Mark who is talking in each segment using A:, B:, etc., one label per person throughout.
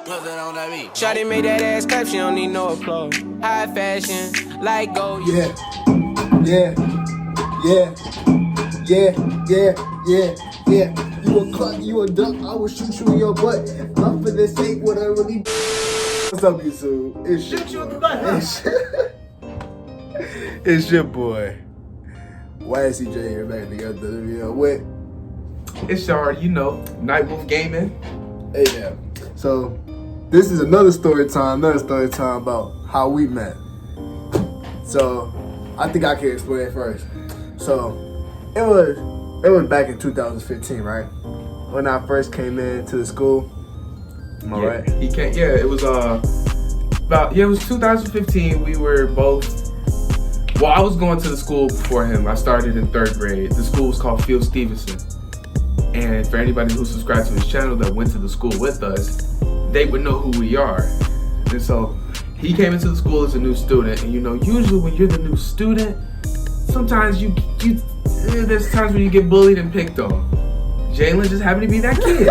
A: Shawty made that ass clap, she don't need no applause. High fashion, like gold.
B: Yeah, yeah, yeah, yeah, yeah, yeah, yeah. You a cluck, you a duck, I will shoot you in your butt. Not for the sake, what I really. What's up, YouTube? It's
A: Shoot you
B: your
A: in the
B: boy.
A: butt,
B: It's your boy. YSCJ here back together the video with.
C: It's your, Nightwolf Gaming.
B: Hey, yeah. So, this is another story time about how we met. So, I think I can explain it first. So, it was back in 2015, right? When I first came into the school. Am I right?
C: He can't. Yeah, it was it was 2015. We were both. Well, I was going to the school before him. I started in 3rd grade. The school was called Phil Stevenson. And for anybody who subscribed to his channel that went to the school with us, they would know who we are. And so he came into the school as a new student. And usually when you're the new student, sometimes there's times when you get bullied and picked on. Jalen just happened to be that kid.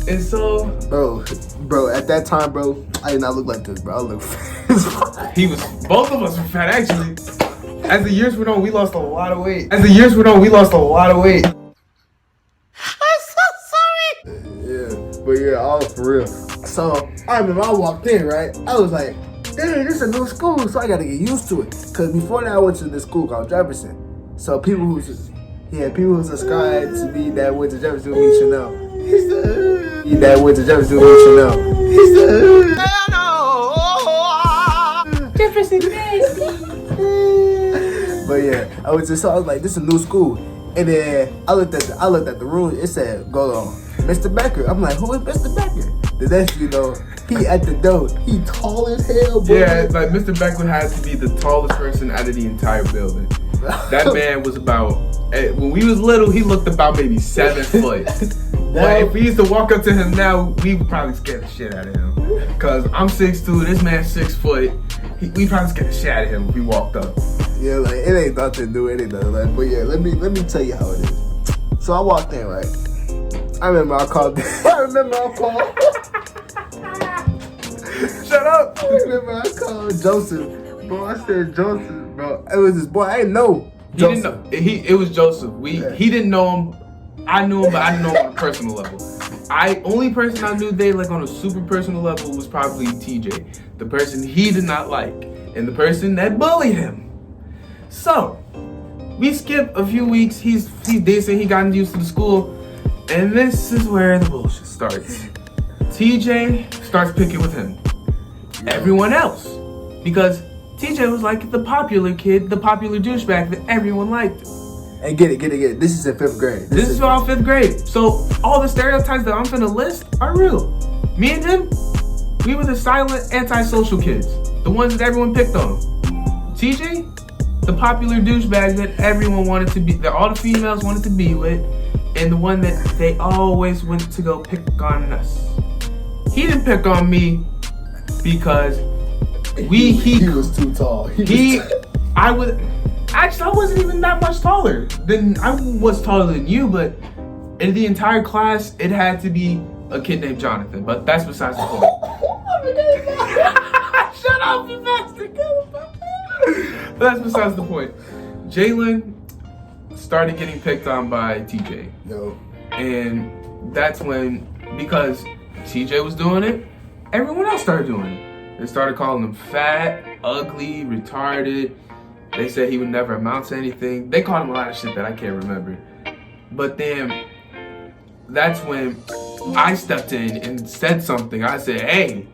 C: And so,
B: bro, at that time, bro, I did not look like this, bro. I look fat.
C: both of us were fat, actually. As the years went on, we lost a lot of weight.
B: Yeah, but yeah, all for real. So, I remember I walked in, right? I was like, dang, this is a new school, so I gotta get used to it. Cause before that, I went to this school called Jefferson. So people who subscribe to me that went to Jefferson with me should know. That went to Jefferson with me should know.
A: Jefferson Daisy.
B: But yeah, I was like, this is a new school. And then I looked at the room, it said, go on, Mr. Becker. I'm like, who is Mr. Becker? The next he at the door. He tall as hell, bro.
C: Yeah, like Mr. Becker had to be the tallest person out of the entire building. That man was about, when we was little, he looked about maybe 7 foot. But if we used to walk up to him now, we would probably scare the shit out of him. Cause I'm 6'2", this man's 6 foot. We probably scared the shit out of him if we walked up.
B: Yeah, like it ain't nothing new, it ain't nothing like. But yeah, let me tell you how it is. So I walked in, right? I remember I called. Shut up. I remember I called Joseph. Bro, I said Joseph, bro. It was this boy. I didn't know Joseph.
C: It was Joseph. He didn't know him. I knew him, but I didn't know him on a personal level. Only person I knew on a super personal level was probably TJ, the person he did not like, and the person that bullied him. So we skip a few weeks. He's decent. He got used to the school, and this is where the bullshit starts. TJ starts picking with him. Everyone else, because TJ was like the popular kid, the popular douchebag that everyone liked.
B: And get it. This is in 5th grade.
C: This is all 5th grade. So all the stereotypes that I'm finna list are real. Me and him, we were the silent, antisocial kids. The ones that everyone picked on. TJ, the popular douchebag that everyone wanted to be, that all the females wanted to be with, and the one that they always went to go pick on us. He didn't pick on me because he
B: was too tall.
C: I wasn't even that much taller. I was taller than you, but in the entire class, it had to be a kid named Jonathan. But that's besides the point. Shut up, you bastard! But that's besides the point. Jalen started getting picked on by TJ.
B: Yo.
C: And that's when, because TJ was doing it, everyone else started doing it. They started calling him fat, ugly, retarded. They said he would never amount to anything. They called him a lot of shit that I can't remember. But then, that's when I stepped in and said something. I said, hey,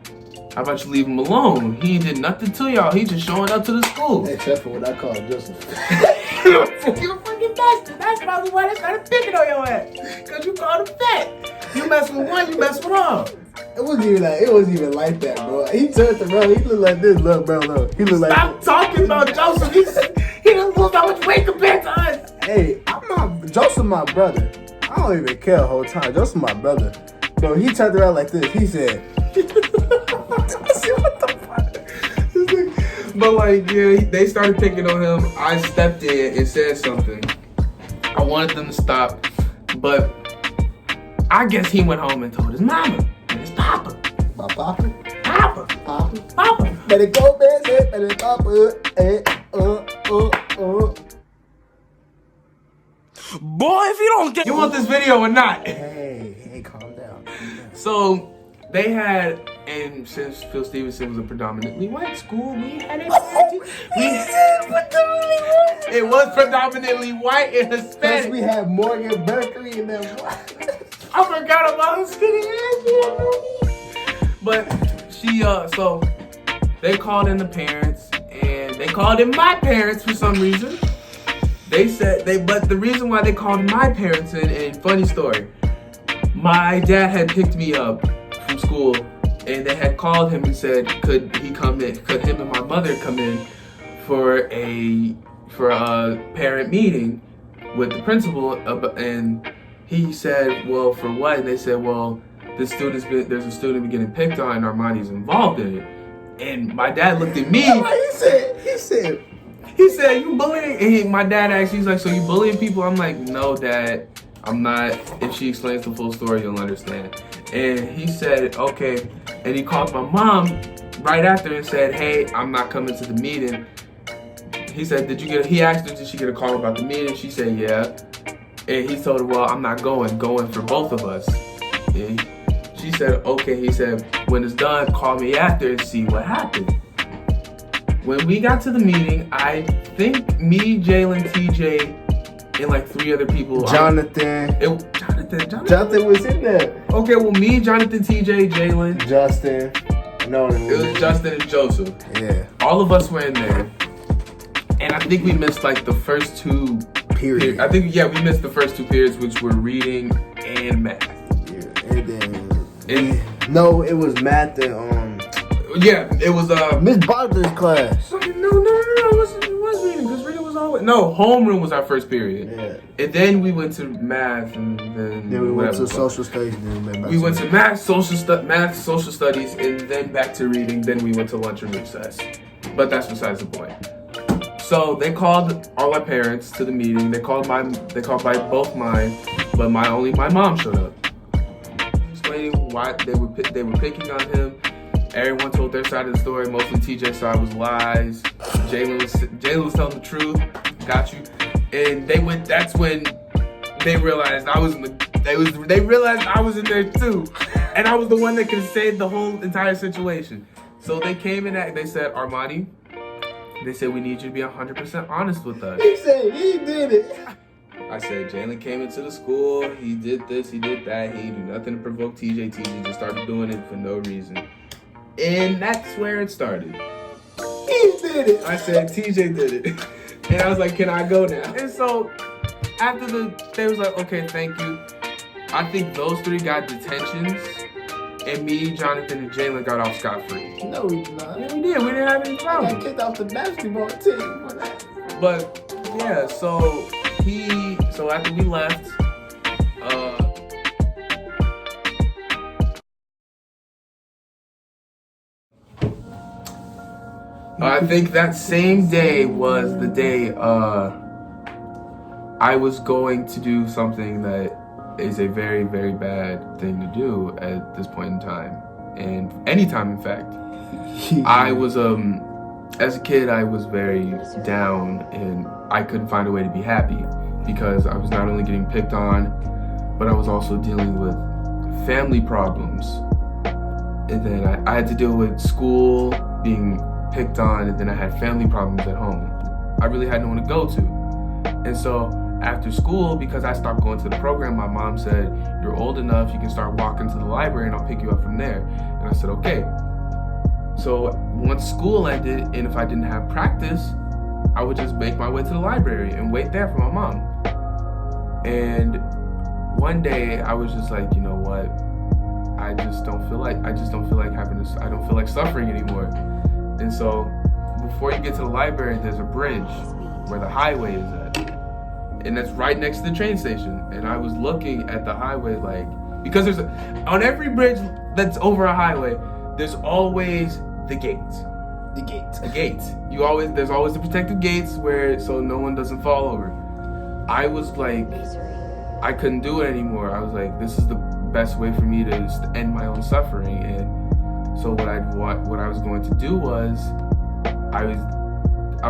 C: how about you leave him alone? He did nothing to y'all. He just showing up to the school.
B: Except for what I called Joseph.
C: You're a fucking bastard. That's probably why they started picking on your ass. Because you called him fat. You mess with one, you mess with all.
B: It wasn't even like that, bro. He turned around. He looked like this, look, bro. Look. He looked like.
C: Stop talking about Joseph. He doesn't lose that much weight compared to us.
B: Hey, Joseph, my brother. I don't even care the whole time. Joseph, my brother. Bro, he turned around like this. He said, "What the fuck?"
C: But like, yeah, they started picking on him. I stepped in and said something. I wanted them to stop, but I guess he went home and told his mama. And it's Papa.
B: My papa.
C: Papa.
B: Papa.
C: Papa.
B: Better go, man. Better papa.
A: Boy, if you don't get
C: You want this video or not?
B: Hey, calm down.
C: So they had, and since Phil Stevenson was a predominantly white school, we had it. It was predominantly white and
B: Plus,
C: Hispanic.
B: we had Morgan Berkeley and them.
C: I forgot about her skinny ass. But she, so they called in the parents, and they called in my parents for some reason. They said but the reason why they called my parents in, and funny story, my dad had picked me up from school, and they had called him and said, could he come in? Could him and my mother come in for a parent meeting with the principal? And he said, well, for what? And they said, well, there's a student getting picked on, and Armani's involved in it. And my dad looked at me. He said, you bullying? And my dad asked, he's like, so you bullying people? I'm like, no, Dad, I'm not. If she explains the full story, you'll understand. And he said, okay. And he called my mom right after and said, hey, I'm not coming to the meeting. He said, he asked her, did she get a call about the meeting? She said, yeah. And he told her, well, I'm not going for both of us. And she said, okay. He said, when it's done, call me after and see what happened. When we got to the meeting, I think me, Jalen, TJ, and like 3 other people.
B: Jonathan was in there.
C: Okay, well, me, Jonathan, TJ, Jalen.
B: Justin. No,
C: it was Justin and Joseph.
B: Yeah.
C: All of us were in there. And I think we missed like the first 2
B: periods.
C: we missed the first 2 periods, which were reading and math.
B: Yeah, and then... No, it was math and,
C: yeah, it was
B: Miss Barker's class.
C: No, it was reading, because reading was always... No, homeroom was our first period.
B: Yeah.
C: And then we went to math, and then
B: we went to social studies.
C: We went to math, social studies, and then back to reading. Then we went to lunch and recess. But that's besides the point. So they called all our parents to the meeting. They called by both mine, but only my mom showed up. Explaining why they were picking on him. Everyone told their side of the story. Mostly TJ's side was lies. Jalen was telling the truth. Got you. And that's when they realized I was in they realized I was in there too. And I was the one that could save the whole entire situation. So they came in they said, Armani, they said, we need you to be 100% honest with us.
B: He said he did it.
C: I said, Jalen came into the school. He did this, he did that. He didn't do nothing to provoke TJ. TJ just started doing it for no reason. And that's where it started.
B: He did it.
C: I said, TJ did it. And I was like, can I go now? And so after they was like, okay, thank you. I think those 3 got detentions. And me, Jonathan, and Jalen got off scot-free.
B: No, we did not.
C: Yeah, we did. We didn't have any
B: I
C: problem.
B: got kicked off the basketball team for that.
C: But yeah, so after we left, I think that same day was the day I was going to do something that is a very, very bad thing to do at this point in time. And anytime, in fact. I was, as a kid, I was very down and I couldn't find a way to be happy because I was not only getting picked on, but I was also dealing with family problems. And then I had to deal with school, being picked on, and then I had family problems at home. I really had no one to go to. And so after school, because I stopped going to the program, my mom said, you're old enough, you can start walking to the library and I'll pick you up from there. And I said, okay. So once school ended, and if I didn't have practice, I would just make my way to the library and wait there for my mom. And one day I was just like, you know what? I just don't feel like having this, I don't feel like suffering anymore. And so before you get to the library, there's a bridge where the highway is at. And that's right next to the train station. And I was looking at the highway because on every bridge that's over a highway, there's always the gate.
B: The gate.
C: The gate. There's always the protected gates so no one doesn't fall over. I was like, I couldn't do it anymore. I was like, this is the best way for me to end my own suffering. And so what I was going to do was, I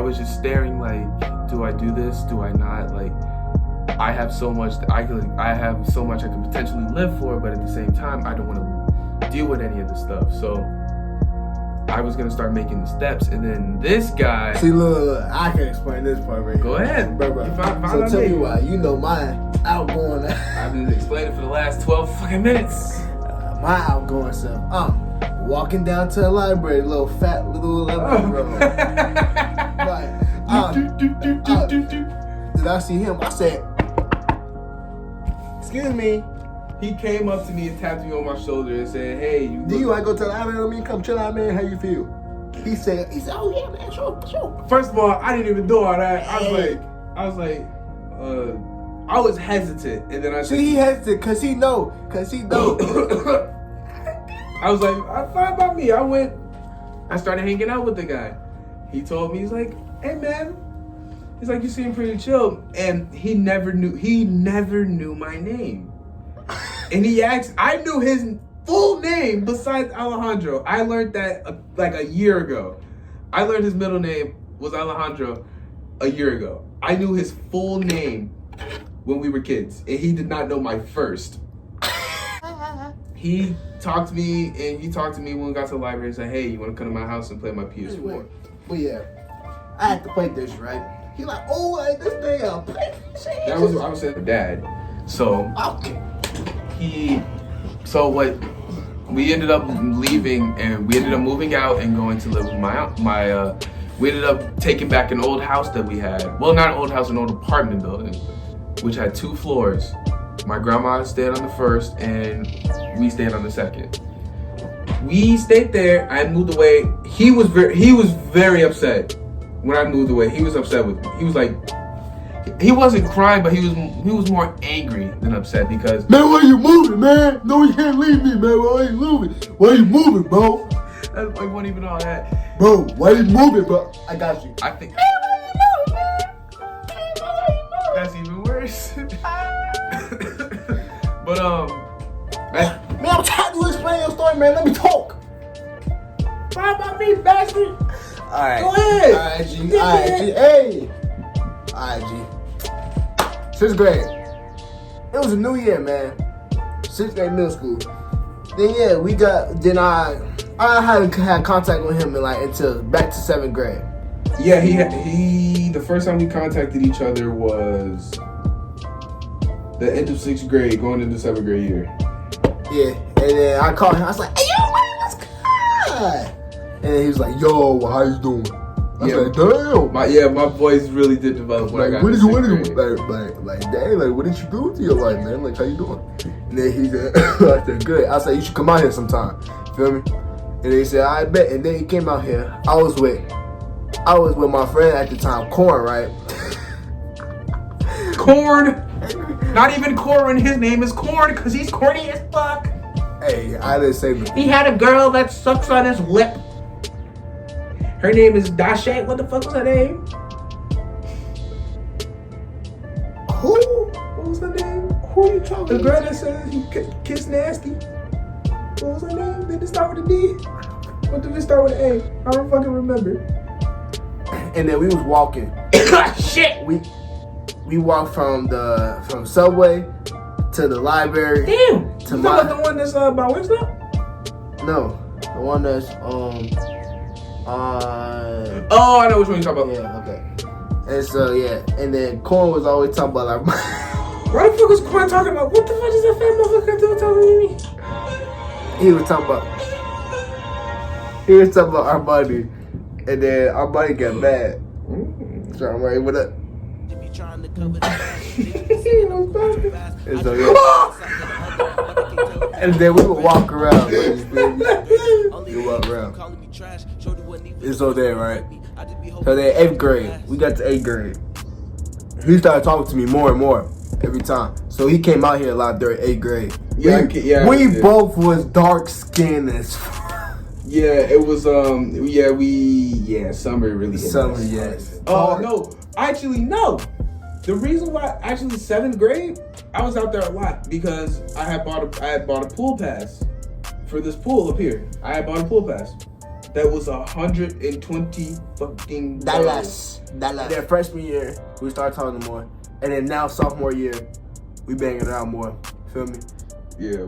C: was just staring like, do I do this? Do I not? Like, I have so much I have so much I can potentially live for, but at the same time, I don't want to deal with any of this stuff. So I was gonna start making the steps, and then this guy.
B: See, look, I can explain this part right here.
C: Go ahead,
B: bro. So tell me why. You know my outgoing.
C: I've been explaining for the last 12 fucking minutes.
B: My outgoing self. I'm walking down to the library, little fat little 11-year-old. Did I see him? I said, "Excuse me."
C: He came up to me and tapped me on my shoulder and said, "Hey,
B: do you want to go to the library with me? Come chill out, man. How you feel?" He said, "Oh yeah, man, sure."
C: First of all, I didn't even do all that. I was hesitant, and then I said,
B: "See, he hesitant, cause he know."
C: I was like, "I'm fine by me." I started hanging out with the guy. He told me, he's like, "Hey, man," he's like, "You seem pretty chill," and he never knew my name. And he asked, I knew his full name besides Alejandro. I learned that like a year ago. I learned his middle name was Alejandro a year ago. I knew his full name when we were kids, and he did not know my first. He talked to me when we got to the library and said, "Hey, you want to come to my house and play my PS4?
B: Well, yeah, I had to play this, right? He like, "Oh, like this thing, I'll play this."
C: I was saying, "Dad." So
B: okay.
C: We ended up leaving, and we ended up moving out and going to live with we ended up taking back an old house that we had. Well, not an old house, an old apartment building, which had 2 floors. My grandma stayed on the first, and we stayed on the second. We stayed there. I moved away. He was very upset when I moved away. He was upset with me. He was like, he wasn't crying, but he was more angry than upset because,
B: "Man, why you moving, man? No, you can't leave me, man. Why you moving? Why you moving, bro?
C: I wasn't even all that.
B: Bro, why you moving, bro? I got you.
C: I think that's even worse. But
B: man, I'm trying to explain your story, man. Let me talk.
C: Why about me, bastard?
B: All right,
C: go ahead.
B: All right, G. All right, G. Hey. All right, G. 6th grade. It was a new year, man. 6th grade middle school. Then I had contact with him until back to 7th grade.
C: Yeah, he the first time we contacted each other was the end of 6th grade, going into 7th grade year.
B: Yeah, and then I called him. I was like, "Hey, yo, man, what's good?" And then he was like, "Yo, how you doing?" I was like, "Damn."
C: My voice really did develop when I got
B: what
C: to
B: did you
C: grade.
B: what did you do to your life, man? Like, how you doing? And then he said, I said, "Good." I said, "You should come out here sometime." Feel me? And then he said, "I bet." And then he came out here. I was with my friend at the time, Corn, right?
C: Corn. Not even Corn. His name is Corn because he's corny as fuck.
B: Hey, I didn't say nothing.
C: He had a girl that sucks on his lip. Her name is Dashe. What the fuck was her name?
B: Who?
C: What was her name?
B: Who are you talking
C: The girl that says you kiss nasty. What was her name? Did it start with a D? What did it start with an A? I don't fucking remember.
B: And then we was walking.
C: Shit!
B: We walked from Subway to the library.
C: Damn! You talking about the one that's by Winslow?
B: No. The one that's
C: Oh, I know which one you're talking about.
B: Yeah, okay. And so and then Corn was always talking about
C: why the fuck was Corn talking about? What the fuck is that fat motherfucker doing talking to me?
B: He was talking about our buddy, and then our buddy got mad. So I'm like, "What up?" And so and then we would walk around. We walk around. And so then, right? So then 8th grade, we got to 8th grade. He started talking to me more and more every time. So he came out here a lot during 8th grade. We both was dark skinned as fuck.
C: Yeah, it was summer really hit
B: Summer, yes.
C: Oh no. Actually no. The reason why 7th grade I was out there a lot because I had bought a pool pass for this pool up here. I had bought a pool pass that was $120 fucking
B: Dallas. Then freshman year, we started talking more, and then now sophomore year, we banging it out more. Feel me?
C: Yeah,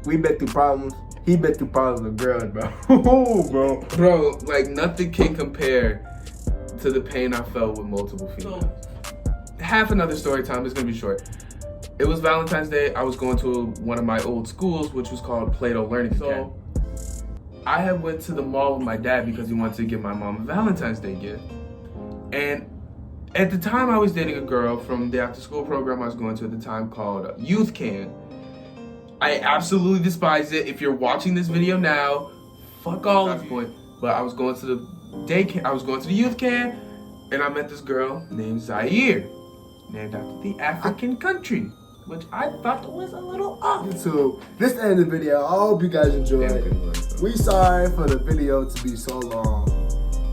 B: we been through problems. He been through problems with girls, bro. Oh,
C: bro, like nothing can compare to the pain I felt with multiple females. Half another story time. It's gonna be short. It was Valentine's Day. I was going to one of my old schools, which was called Plato Learning Academy. So I had went to the mall with my dad because he wanted to give my mom a Valentine's Day gift. And at the time, I was dating a girl from the after-school program I was going to at the time called Youth Can. I absolutely despise it. If you're watching this video now, fuck all of you. But I was going to the day camp. I was going to the youth camp, and I met this girl named Zaire, named after the African country, which I thought was a little off.
B: So this is the end of the video. I hope you guys enjoyed. We sorry for the video to be so long.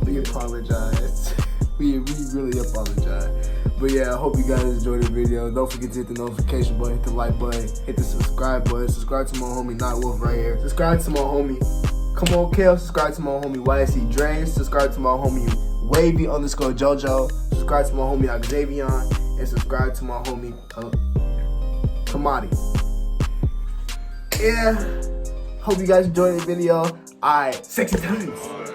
B: We apologize. We really apologize. But yeah, I hope you guys enjoyed the video. Don't forget to hit the notification button, hit the like button, hit the subscribe button. Subscribe to my homie Not Wolf right here. Subscribe to my homie Come On Kale. Subscribe to my homie YSC Dre. Subscribe to my homie Wavy_JoJo. Subscribe to my homie Xavion. And subscribe to my homie Kamadi. Yeah. Hope you guys enjoyed the video. Alright.
C: Sexy times.